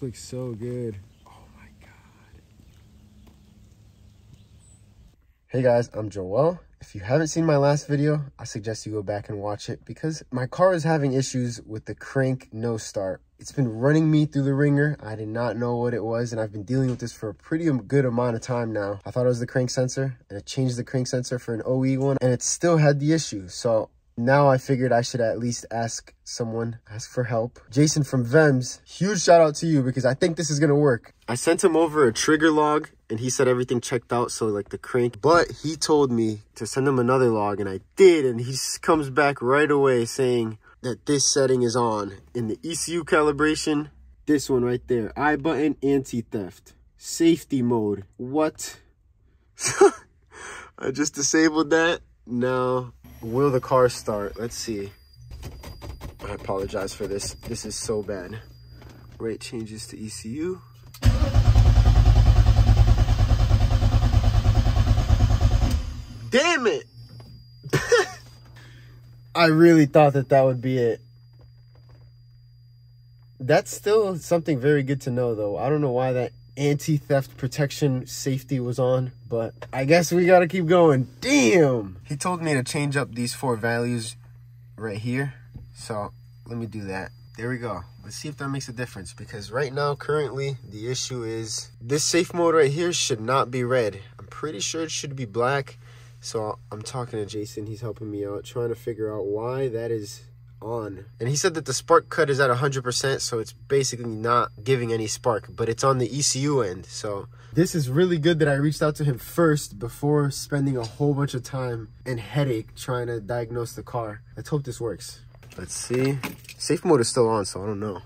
This looks so good. Oh my God. Hey guys, I'm Joel. If you haven't seen my last video, I suggest you go back and watch it because my car is having issues with the crank no start. It's been running me through the ringer. I did not know what it was, and I've been dealing with this for a pretty good amount of time now. I thought it was the crank sensor, and I changed the crank sensor for an OE one, and it still had the issue. So now I figured I should at least ask for help. Jason from VEMS, huge shout out to you because I think this is gonna work. I sent him over a trigger log and he said everything checked out, so like the crank, but he told me to send him another log and I did, and he comes back right away saying that this setting is on. In the ECU calibration, this one right there, I button anti-theft, safety mode. What? I just disabled that. Now, will the car start? Let's see. I apologize for this. This is so bad. Rate changes to ECU. Damn it! I really thought that would be it. That's still something very good to know, though. I don't know why that anti-theft protection safety was on, but I guess we gotta keep going. Damn! He told me to change up these 4 values right here, so let me do that. There we go. Let's see if that makes a difference, because right now, currently, the issue is this safe mode right here should not be red. I'm pretty sure it should be black. So I'm talking to Jason, he's helping me out, trying to figure out why that is on. And he said that the spark cut is at 100%, so it's basically not giving any spark, but it's on the ECU end. So this is really good that I reached out to him first before spending a whole bunch of time and headache trying to diagnose the car. Let's hope this works. Let's see. Safe mode is still on, so I don't know.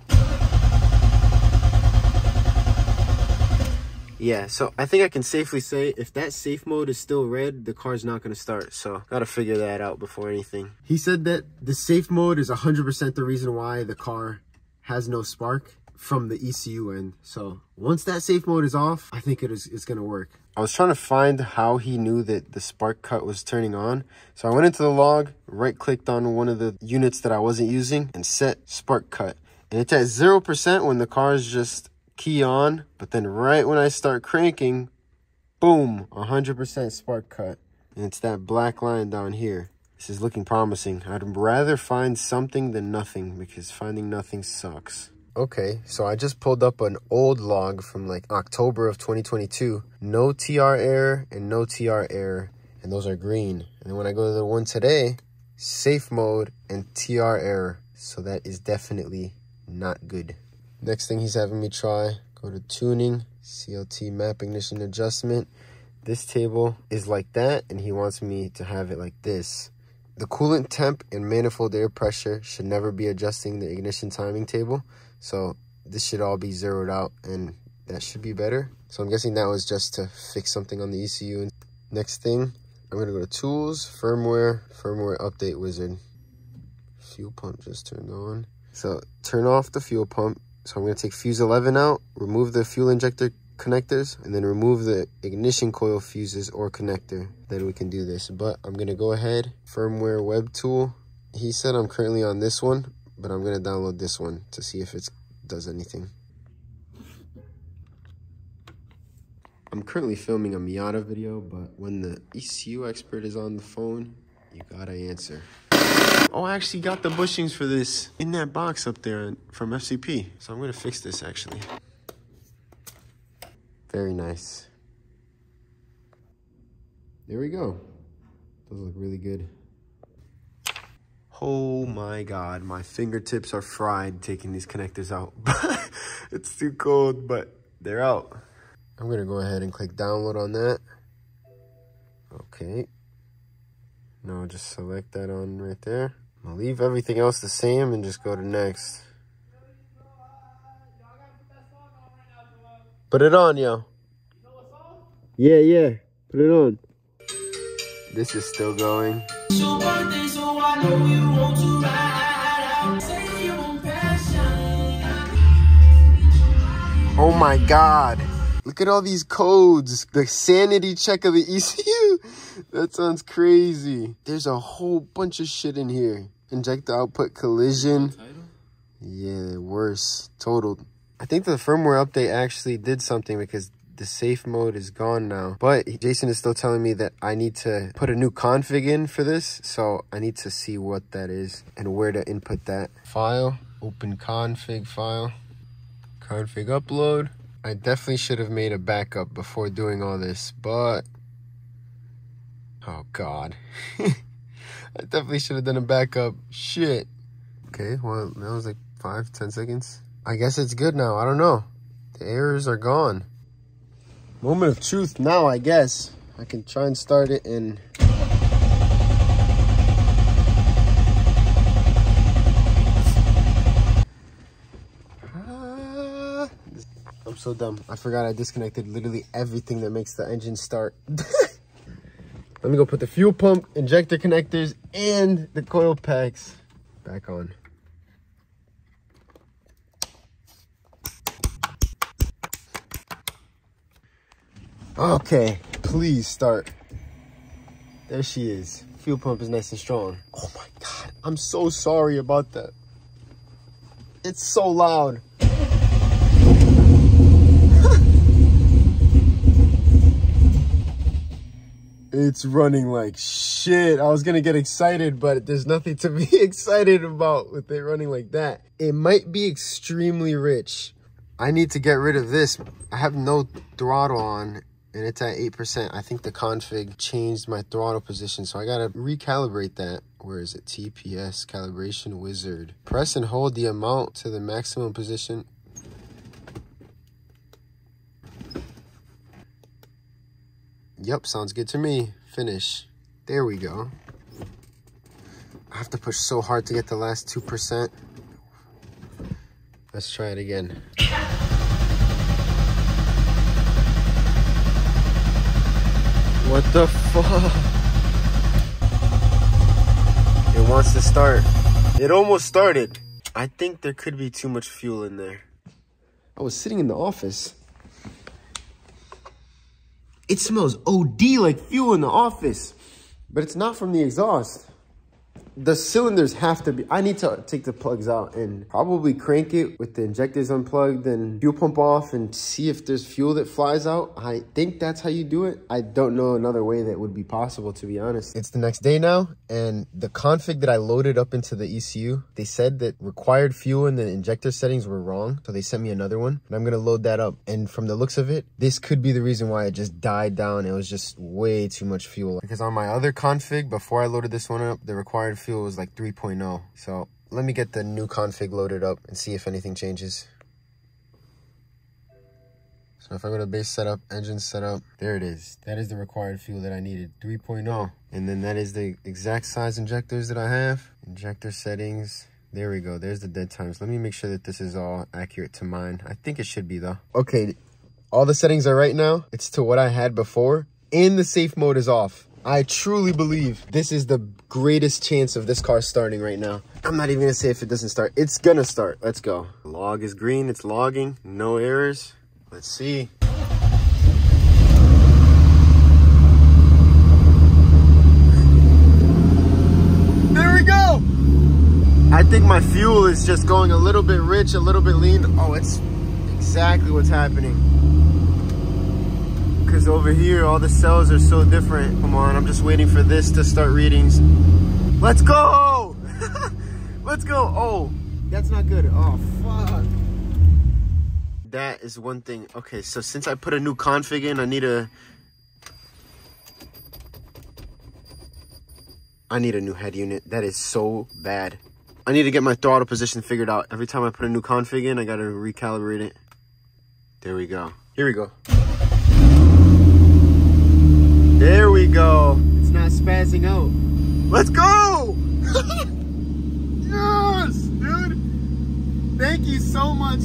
Yeah, so I think I can safely say if that safe mode is still red, the car's not going to start. So gotta figure that out before anything. He said that the safe mode is 100% the reason why the car has no spark from the ECU end. So once that safe mode is off, I think it's going to work. I was trying to find how he knew that the spark cut was turning on. So I went into the log, right clicked on one of the units that I wasn't using and set spark cut. And it's at 0% when the car is just key on, but then right when I start cranking, boom, 100% spark cut. And it's that black line down here. This is looking promising. I'd rather find something than nothing because finding nothing sucks. Okay, so I just pulled up an old log from like October of 2022. No TR error and no TR error, and those are green. And then when I go to the one today, safe mode and TR error. So that is definitely not good. Next thing he's having me try, go to tuning, CLT map ignition adjustment. This table is like that, and he wants me to have it like this. The coolant temp and manifold air pressure should never be adjusting the ignition timing table. So this should all be zeroed out, and that should be better. So I'm guessing that was just to fix something on the ECU. Next thing, I'm gonna go to tools, firmware update wizard. Fuel pump just turned on. So turn off the fuel pump. So I'm going to take fuse 11 out, remove the fuel injector connectors, and then remove the ignition coil fuses or connector. Then we can do this. But I'm going to go ahead, firmware web tool. He said I'm currently on this one, but I'm going to download this one to see if it does anything. I'm currently filming a Miata video, but when the ECU expert is on the phone, you got to answer. Oh, I actually got the bushings for this in that box up there from FCP. So I'm going to fix this, actually. Very nice. There we go. Those look really good. Oh my God, my fingertips are fried taking these connectors out. It's too cold, but they're out. I'm going to go ahead and click download on that. Okay. Now just select that on right there. I'll leave everything else the same and just go to next. Put it on, yo. Yeah. Put it on. This is still going. Oh my God. Look at all these codes. The sanity check of the ECU. That sounds crazy. There's a whole bunch of shit in here. Inject the output collision. Yeah, worse. Totaled. I think the firmware update actually did something because the safe mode is gone now. But Jason is still telling me that I need to put a new config in for this. So I need to see what that is and where to input that. File, open config file, config upload. I definitely should have made a backup before doing all this, but oh God. I definitely should have done a backup. Shit. Okay, well, that was like 5-10 seconds. I guess it's good now. I don't know. The errors are gone. Moment of truth now, I guess. I can try and start it and... I'm so dumb. I forgot I disconnected literally everything that makes the engine start. Let me go put the fuel pump, injector connectors, and the coil packs back on. Okay, please start. There she is. Fuel pump is nice and strong. Oh my God, I'm so sorry about that. It's so loud. It's running like shit. I was gonna get excited, but there's nothing to be excited about with it running like that. It might be extremely rich. I need to get rid of this. I have no throttle on and it's at 8%. I think the config changed my throttle position, so I gotta recalibrate that. Where is it? TPS calibration wizard. Press and hold the amount to the maximum position. Yep, sounds good to me. Finish. There we go. I have to push so hard to get the last 2%. Let's try it again. What the fuck? It wants to start. It almost started. I think there could be too much fuel in there. I was sitting in the office. It smells OD like fuel in the office, but it's not from the exhaust. The cylinders have to be, I need to take the plugs out and probably crank it with the injectors unplugged and fuel pump off and see if there's fuel that flies out. I think that's how you do it. I don't know another way that would be possible, to be honest. It's the next day now, and the config that I loaded up into the ECU, they said that required fuel in the injector settings were wrong. So they sent me another one, and I'm gonna load that up. And from the looks of it, this could be the reason why it just died down. It was just way too much fuel. Because on my other config, before I loaded this one up, the required fuel was like 3.0. So let me get the new config loaded up and see if anything changes. So if I go to base setup, engine setup, there it is. That is the required fuel that I needed, 3.0. And then that is the exact size injectors that I have. Injector settings, there we go. There's the dead times. Let me make sure that this is all accurate to mine. I think it should be though. Okay, all the settings are right now. It's to what I had before, and the safe mode is off. I truly believe this is the greatest chance of this car starting right now. I'm not even gonna say if it doesn't start. It's gonna start. Let's go. Log is green, it's logging, no errors. Let's see. There we go. I think my fuel is just going a little bit rich, a little bit lean. Oh, it's exactly what's happening. Because over here, all the cells are so different. Come on, I'm just waiting for this to start readings. Let's go! Let's go! Oh, that's not good. Oh, fuck. That is one thing. Okay, so since I put a new config in, I need a new head unit. That is so bad. I need to get my throttle position figured out. Every time I put a new config in, I gotta recalibrate it. There we go. Here we go. There we go. It's not spazzing out. Let's go! Yes, dude. Thank you so much,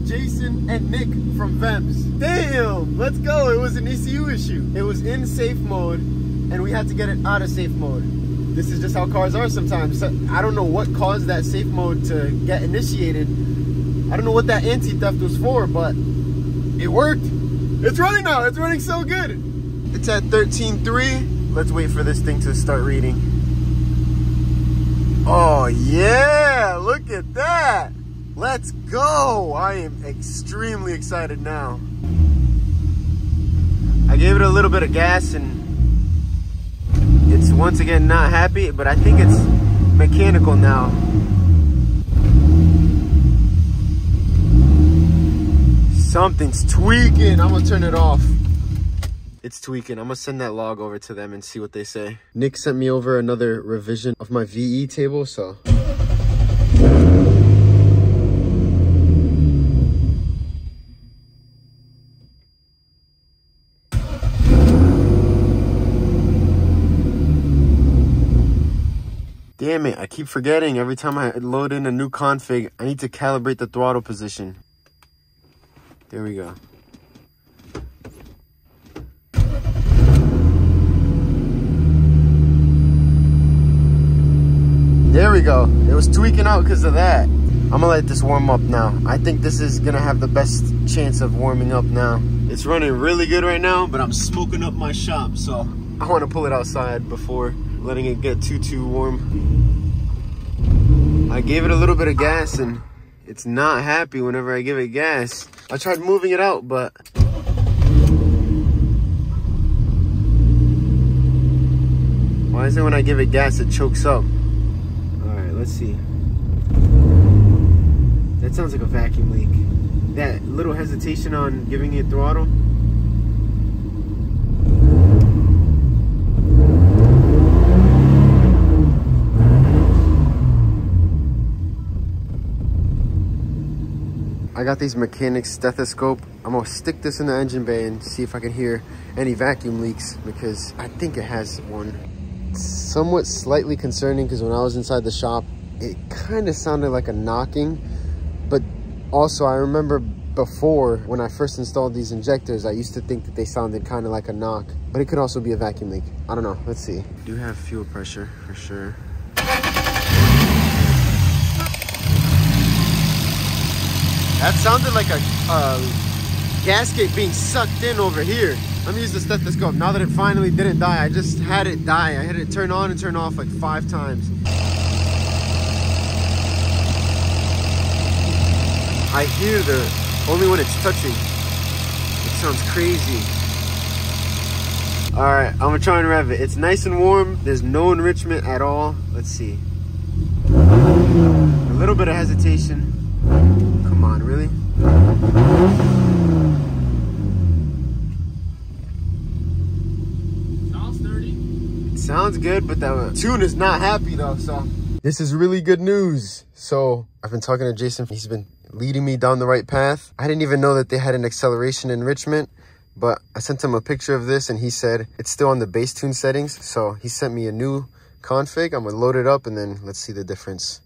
Jason and Nick from VEMS. Damn, let's go. It was an ECU issue. It was in safe mode, and we had to get it out of safe mode. This is just how cars are sometimes. So I don't know what caused that safe mode to get initiated. I don't know what that anti-theft was for, but it worked. It's running now. It's running so good. It's at 13.3. Let's wait for this thing to start reading. Oh yeah, look at that. Let's go! I am extremely excited now. I gave it a little bit of gas and it's once again not happy, but I think it's mechanical now. Something's tweaking. I'm gonna turn it off. It's tweaking. I'm gonna send that log over to them and see what they say. Nick sent me over another revision of my VE table, so. Damn it, I keep forgetting every time I load in a new config, I need to calibrate the throttle position. There we go. There we go. It was tweaking out because of that. I'm gonna let this warm up now. I think this is gonna have the best chance of warming up now. It's running really good right now, but I'm smoking up my shop, so I want to pull it outside before letting it get too warm. I gave it a little bit of gas and it's not happy whenever I give it gas. I tried moving it out, but why is it when I give it gas it chokes up? All right, let's see. That sounds like a vacuum leak. That little hesitation on giving it throttle. I got these mechanics stethoscope. I'm gonna stick this in the engine bay and see if I can hear any vacuum leaks because I think it has one. It's somewhat slightly concerning because when I was inside the shop, it kind of sounded like a knocking, but also I remember before when I first installed these injectors, I used to think that they sounded kind of like a knock, but it could also be a vacuum leak. I don't know, let's see. Do have fuel pressure for sure. That sounded like a gasket being sucked in over here. Let me use the stethoscope. Now that it finally didn't die, I just had it die. I had it turn on and turn off like 5 times. I hear only when it's touching. It sounds crazy. All right, I'm gonna try and rev it. It's nice and warm. There's no enrichment at all. Let's see. A little bit of hesitation. Come on, really? Sounds sturdy. It sounds good, but the tune is not happy though, so. This is really good news. So I've been talking to Jason. He's been leading me down the right path. I didn't even know that they had an acceleration enrichment, but I sent him a picture of this and he said it's still on the base tune settings. So he sent me a new config. I'm gonna load it up and then let's see the difference.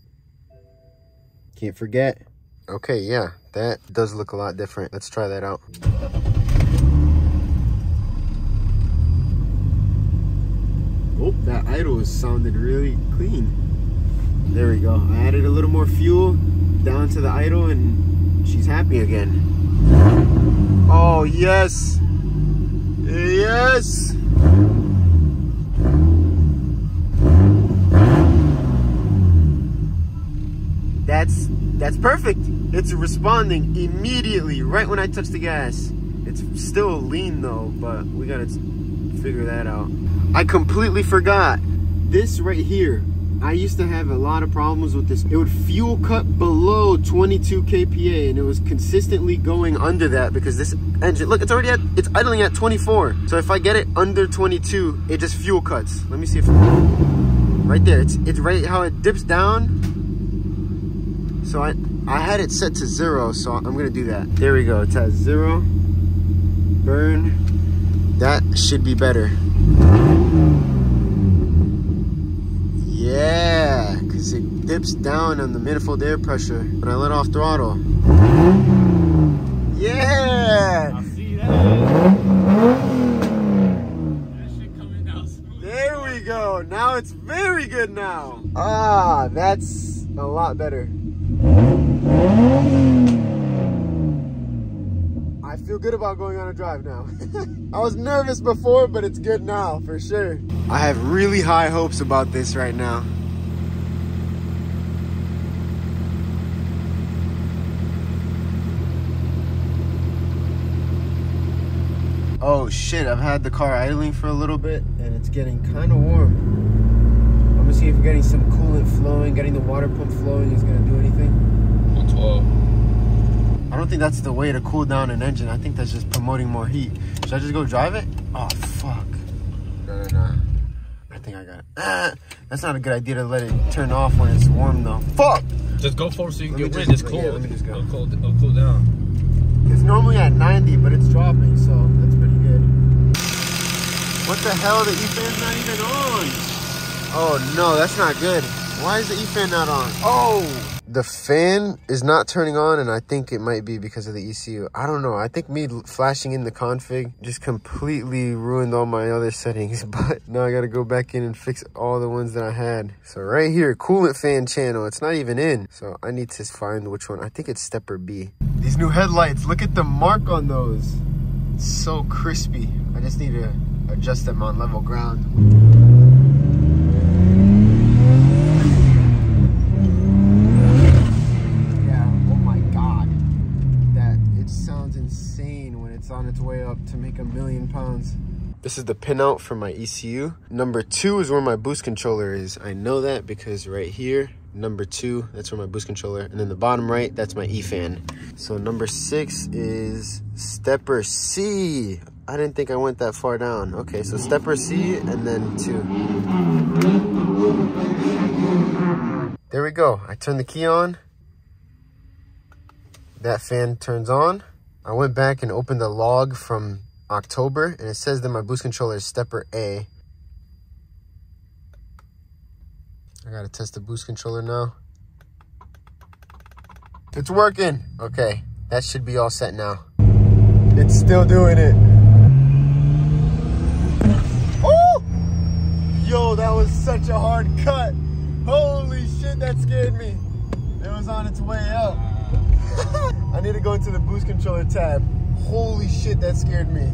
Can't forget. Okay, yeah, that does look a lot different. Let's try that out. Oh, that idle is sounded really clean. There we go. I added a little more fuel down to the idle and she's happy again. Oh, yes. Yes. That's perfect. It's responding immediately right when I touch the gas. It's still lean though, but we gotta figure that out. I completely forgot. This right here, I used to have a lot of problems with this. It would fuel cut below 22 kPa and it was consistently going under that because this engine, look, it's idling at 24. So if I get it under 22, it just fuel cuts. Let me see if, right there, it's right how it dips down. So I had it set to 0, so I'm gonna do that. There we go, it's at 0. Burn. That should be better. Yeah, because it dips down on the manifold air pressure when I let off throttle. Yeah! I see that. That shit coming down smooth. There we go. Now it's very good now. Ah, that's a lot better. I feel good about going on a drive now. I was nervous before, but it's good now for sure. I have really high hopes about this right now. Oh shit, I've had the car idling for a little bit and it's getting kind of warm. I'm gonna see if getting some coolant flowing, getting the water pump flowing is gonna do anything. 112. I don't think that's the way to cool down an engine. I think that's just promoting more heat. Should I just go drive it? Oh fuck. No. I think I got it. That's not a good idea to let it turn off when it's warm though. Fuck! Just go for it so you can get wind. Just, It's cold. Yeah, let me just go. It'll cool down. It's normally at 90, but it's dropping, so that's pretty good. What the hell? The E-fan's not even on. Oh no, that's not good. Why is the E-fan not on? Oh! The fan is not turning on, and I think it might be because of the ECU. I don't know. I think me flashing in the config just completely ruined all my other settings, but now I gotta go back in and fix all the ones that I had. So right here, coolant fan channel, it's not even in. So I need to find which one. I think it's stepper B. These new headlights, look at the mark on those. It's so crispy. I just need to adjust them on level ground. It's on its way up to make 1,000,000 pounds. This is the pinout for my ECU. Number 2 is where my boost controller is. I know that because right here, number 2, that's where my boost controller, and then the bottom right, that's my E-fan. So number 6 is stepper C. I didn't think I went that far down. Okay, so stepper C and then 2. There we go. I turned the key on. That fan turns on. I went back and opened the log from October, and it says that my boost controller is stepper A. I gotta test the boost controller now. It's working. Okay, that should be all set now. It's still doing it. Oh! Yo, that was such a hard cut. Holy shit, that scared me. It was on its way up. I need to go into the boost controller tab. Holy shit, that scared me.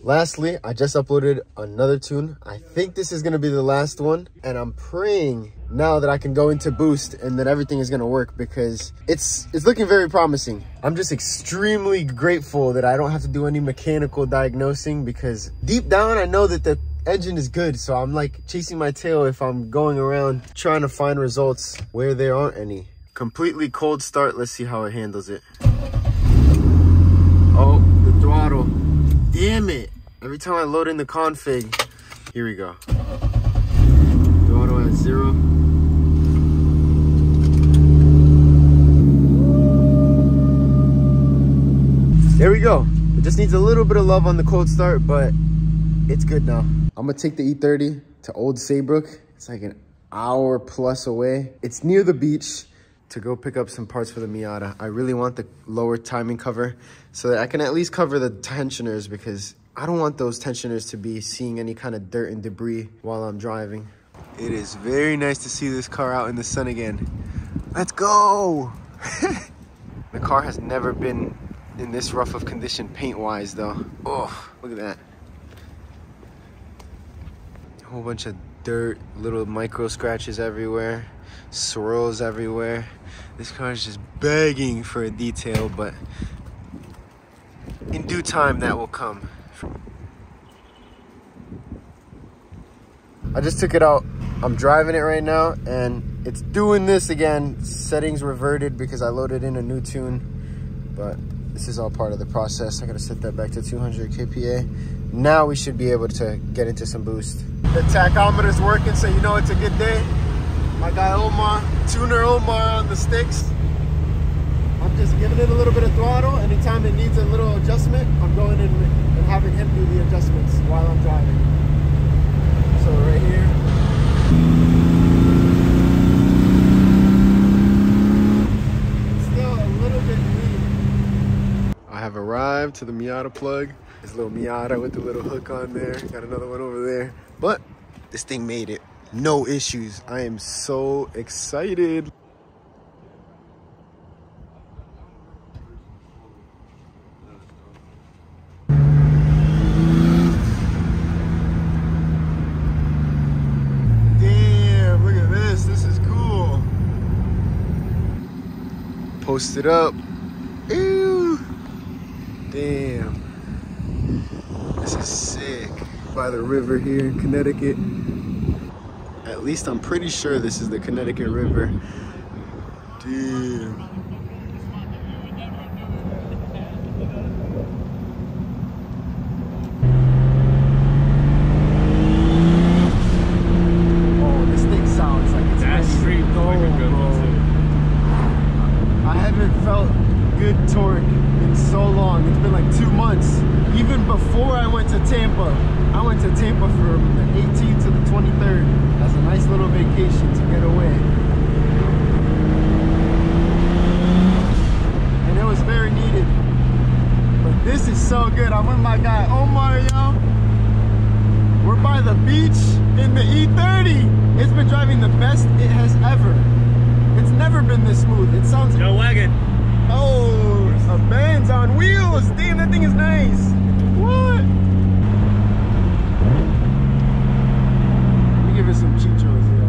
Lastly, I just uploaded another tune. I think this is gonna be the last one, and I'm praying now that I can go into boost and that everything is gonna work, because it's looking very promising. I'm just extremely grateful that I don't have to do any mechanical diagnosing, because deep down I know that the engine is good, so I'm like chasing my tail if I'm going around trying to find results where there aren't any. Completely cold start. Let's see how it handles it. Oh, the throttle. Damn it. Every time I load in the config. Here we go. Throttle at 0. There we go. It just needs a little bit of love on the cold start, but it's good now. I'm gonna take the E30 to Old Saybrook. It's like an hour plus away. It's near the beach, to go pick up some parts for the Miata. I really want the lower timing cover so that I can at least cover the tensioners, because I don't want those tensioners to be seeing any kind of dirt and debris while I'm driving. It is very nice to see this car out in the sun again. Let's go! The car has never been in this rough of condition paint-wise though. Oh, look at that. A whole bunch of dirt, little micro scratches everywhere, swirls everywhere. This car is just begging for a detail, but in due time that will come. I just took it out. I'm driving it right now, and it's doing this again. Settings reverted because I loaded in a new tune, but this is all part of the process. I gotta set that back to 200 kPa. Now we should be able to get into some boost. The tachometer's working, so you know it's a good day. My guy Omar, tuner Omar on the sticks. I'm just giving it a little bit of throttle. Anytime it needs a little adjustment, I'm going in and having him do the adjustments while I'm driving. So right here. It's still a little bit lean. I have arrived to the Miata plug. This little Miata with the little hook on there. Got another one over there. But this thing made it. No issues. I am so excited. Damn, look at this. This is cool. Post it up. Ew. Damn. by the river here in Connecticut. At least I'm pretty sure this is the Connecticut River. Damn. Oh, this thing sounds like it's That street was like a good one too. I haven't felt good torque in so long. It's been like 2 months. Even before I went to Tampa. I went to Tampa from the 18th to the 23rd as a nice little vacation to get away. And it was very needed. But this is so good. I'm with my guy Omar, yo. We're by the beach in the E30. It's been driving the best it has ever. It's never been this smooth. It sounds... No wagon. Oh, a Benz on wheels. Damn, that thing is nice. What? Let me give it some chichos, yo.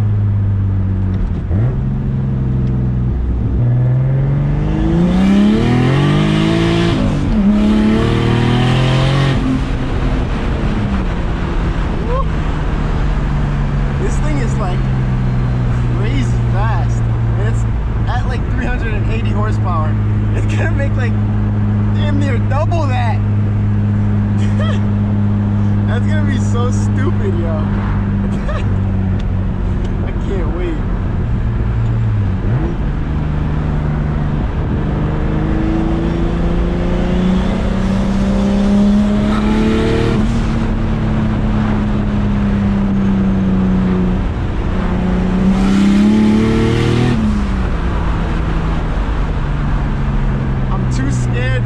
This thing is like crazy fast. And it's at like 380 horsepower. It's gonna make like damn near double that. That's gonna be so stupid, yo. I can't wait.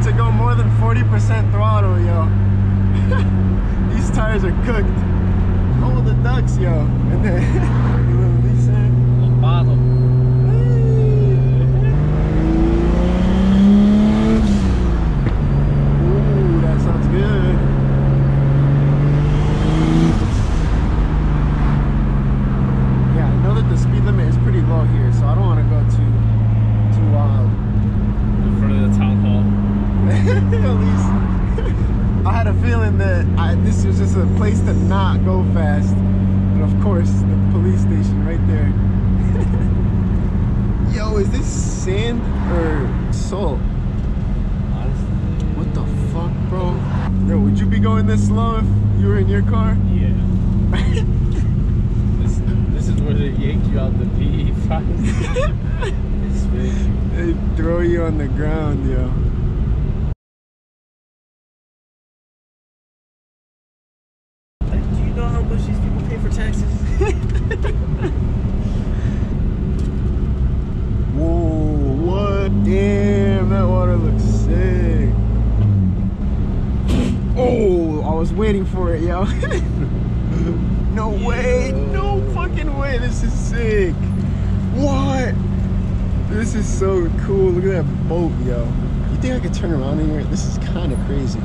To go more than 40% throttle, yo. These tires are cooked. Oh, the ducks, yo. And then The bottom. Ooh, that sounds good. Yeah, I know that the speed limit is pretty low here, so I don't want to go too wild. In front of the town hall. At least I had a feeling that this was just a place to not go fast. But of course, the police station right there. Yo, is this sand or salt? Honestly. What the fuck, bro? Yo, would you be going this slow if you were in your car? Yeah. this is where they yank you out the PE prize. They throw you on the ground, yo. How much these people pay for taxes? Whoa, what? Damn, that water looks sick. Oh, I was waiting for it, yo. No way, no fucking way, this is sick. What? This is so cool, look at that boat, yo. You think I could turn around in here? This is kind of crazy.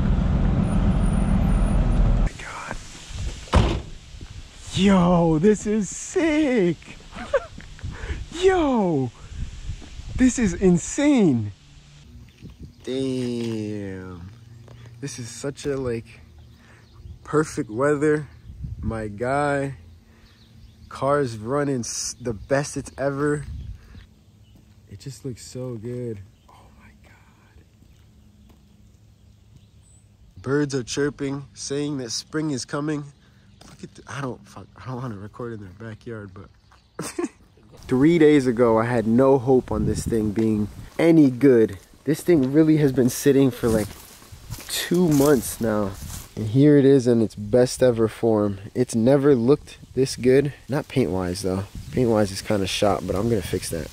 Yo, this is sick. Yo, this is insane. Damn. This is such a like perfect weather. My guy. Car's running the best it's ever. It just looks so good. Oh my God. Birds are chirping, saying that spring is coming. I don't want to record in their backyard, but 3 days ago I had no hope on this thing being any good. This thing really has been sitting for like 2 months now, and here it is in its best ever form. It's never looked this good. Not paint wise though. Paint wise is kind of shot, but I'm gonna fix that.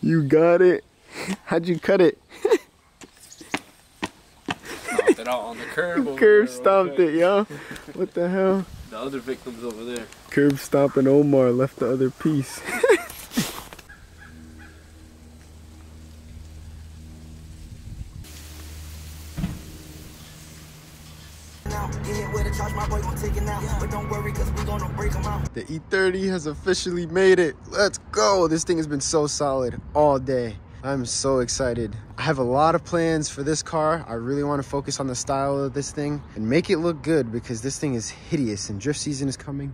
You got it. How'd you cut it? it out on the curb. Curb stomped it, yo. What the hell? The other victim's over there. Curb stomping Omar left the other piece. The E30 has officially made it. Let's go. This thing has been so solid all day. I'm so excited. I have a lot of plans for this car. I really want to focus on the style of this thing and make it look good because this thing is hideous and drift season is coming.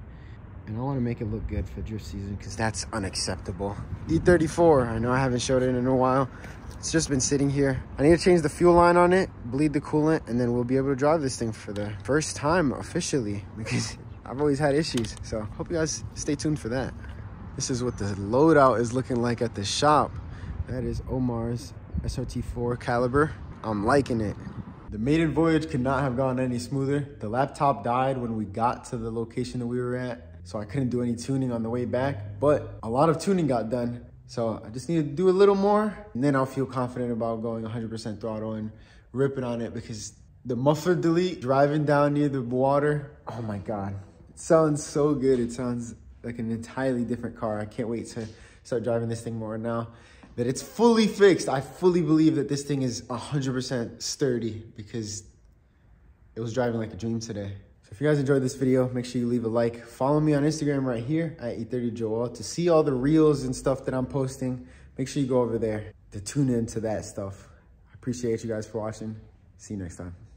And I want to make it look good for drift season because that's unacceptable. E34, I know I haven't showed it in a while. It's just been sitting here. I need to change the fuel line on it, bleed the coolant, and then we'll be able to drive this thing for the first time officially because I've always had issues. So hope you guys stay tuned for that. This is what the loadout is looking like at the shop. That is Omar's SRT4 caliber. I'm liking it. The maiden voyage could not have gone any smoother. The laptop died when we got to the location that we were at, so I couldn't do any tuning on the way back, but a lot of tuning got done. So I just need to do a little more, and then I'll feel confident about going 100% throttle and ripping on it because the muffler delete, driving down near the water, oh my God. It sounds so good. It sounds like an entirely different car. I can't wait to start driving this thing more now that it's fully fixed. I fully believe that this thing is 100% sturdy because it was driving like a dream today. So if you guys enjoyed this video, make sure you leave a like. Follow me on Instagram right here at E30Joel to see all the reels and stuff that I'm posting. Make sure you go over there to tune into that stuff. I appreciate you guys for watching. See you next time.